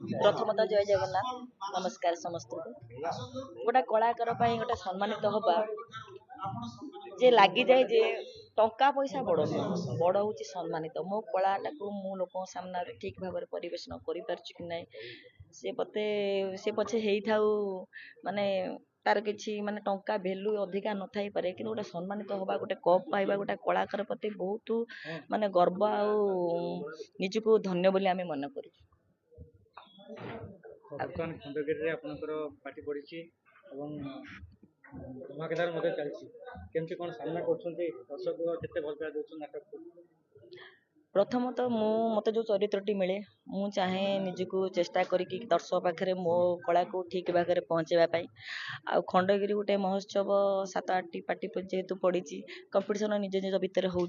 प्रथमतः जय जगन्नाथ नमस्कार समस्त गोटे कलाकार गोटे सम्मानित हवा जे लगी जाए जे टंका पैसा बड़ नुह बड़ हूँ सम्मानित मो कलाटा को मु लोक सामना ठीक भाव में परिवेशन कि ना से पते से पछे था माने तार किसी माने टंका भेल्यू अधिका न थाई पारे कि गोटे सम्मानित हवा गोटे कप पाइबा गोटे कलाकार प्रति बहुत माने गर्व आ निजको धन्य बोली आमे मन करू। ବର୍ତ୍ତମାନ ଖଣ୍ଡଗିରିରେ ଆପଣଙ୍କର ପାର୍ଟି ପଡ଼ିଛି ଏବଂ ଧମାକେଦାର ମଧ୍ୟ ଚାଲିଛି କେମିତି କ'ଣ ସାମ୍ନା କରୁଛନ୍ତି ଦର୍ଶକ କେତେ ଭଲ ପାଇବା ଦେଉଛନ୍ତି ନାଟକକୁ? प्रथमतः मु मत जो चरित्रटी मिले मु चाहे निजको चेष्टा करी दर्शक पाखे मो कला को ठीक भाग में पहुँचेवाई आ खंडगिरी गोटे महोत्सव 7-8 पार्टी जेहेतु पड़ी कंपिटिशन निज निज भितर हो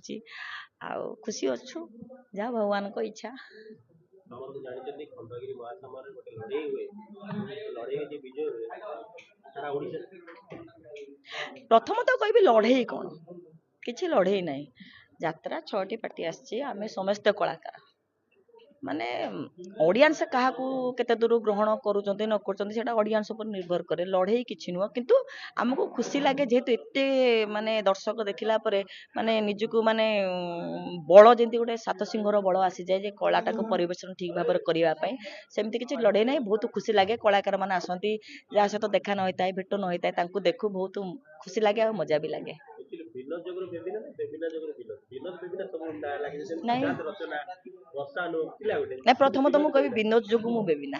खुशी अच्छु जहाँ भगवान को इच्छा। प्रथमतः कह लड़े कौन किसी लड़े ना यात्रा 6टी पार्टी आसी आम समस्त कलाकार माने ऑडियंस क्या केते दूर ग्रहण करुँच न कर ऑडियंस पर निर्भर करे लड़े किसी नुह किंतु आमको खुशी लगे जेहेतु एते माने दर्शक देखला परे माने निजको माने बल जमी गोटे सात सिंहर बल आसी जाए कलाटा को परिवेशन ठीक भाव में करने सेमती किसी लड़े ना बहुत खुशी लगे कलाकार मैंने आसती जहाँ सहित देखा न होता है भेट न होता है देखू बहुत खुशी लगे और मजा भी लगे। ना प्रथम तो मुझे विनोद जो मु बेबिना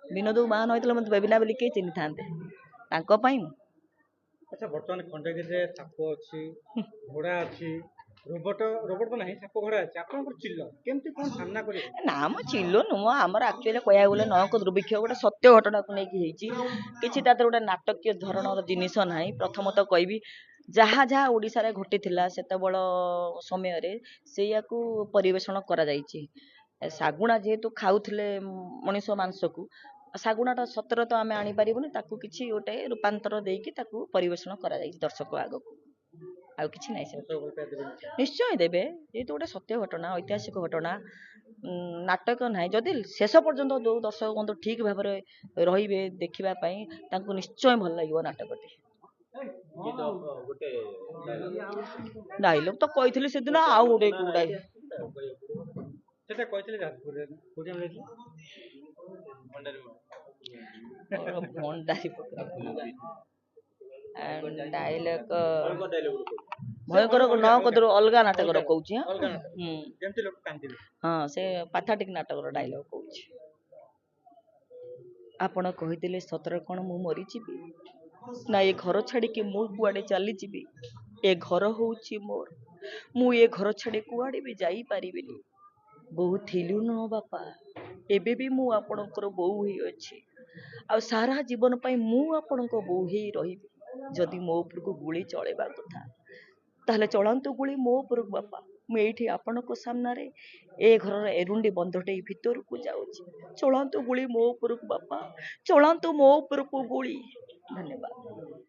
विनोद बाहन होता मत बेबिना बोली किए चिन्ह था अच्छा बर्तमान खंडगिरी साप अच्छी घोड़ा अच्छी रोबोट रोबोट तो नहीं साप घोड़ा अच्छी आप चिल्ल केमती कौन सामना कर ना मो चिल्लो नुह आमर एक्चुअली कह गले नक दुर्भिक्ष गोटे सत्य घटना को लेकिन किसी गोटे नाटकीय धरण जिनस ना प्रथमतः कहबी जहाँ जहाँ ओडिशा रे घटी से समय से परिवेषण करा शागुणा जेहेतु खाऊले मनीष मांस को शागुणाटा सतर तो आम आनीपारूनी किसी गोटे रूपांतर देकी परिवेषण करा दर्शक आग को आउ कि ना निश्चय देवे जेहेतु गोटे सत्य घटना ऐतिहासिक घटना नाटक ना जदि शेष पर्यंत जो दर्शक बंधु ठीक भाव में रे देखा निश्चय भल लगे नाटकटी। डायलॉग तो कही से दिन आउ गोटे डायलॉग भयंकर न कदर अलग नाटक कहूँ हाँ से पाथाटिक नाटक डायलॉग कहूँ आपण कही सतर कौन मु मरीजी ना ये घर छाड़ी मु कुआडे चली जीवी ए घर होउची मोर मु ये घर छाड़ी कुआडे भी जाई परिबिनी बहु थिलु न बापा एबे भी मु आपणकर बोऊ ही अछि आ सारा जीवन पाई मु आपणको बोऊ ही रहिबी जदि मो ऊपर को गुली चलेबा कथा ताहले चलंतु गुली मो ऊपर बापा मु एठी आपणको सामना रे ए घर एरुंडी बंधटे भीतर को जाउची चलंतु गुली मो ऊपर बापा चलंतु मो ऊपर को गुली। धन्यवाद।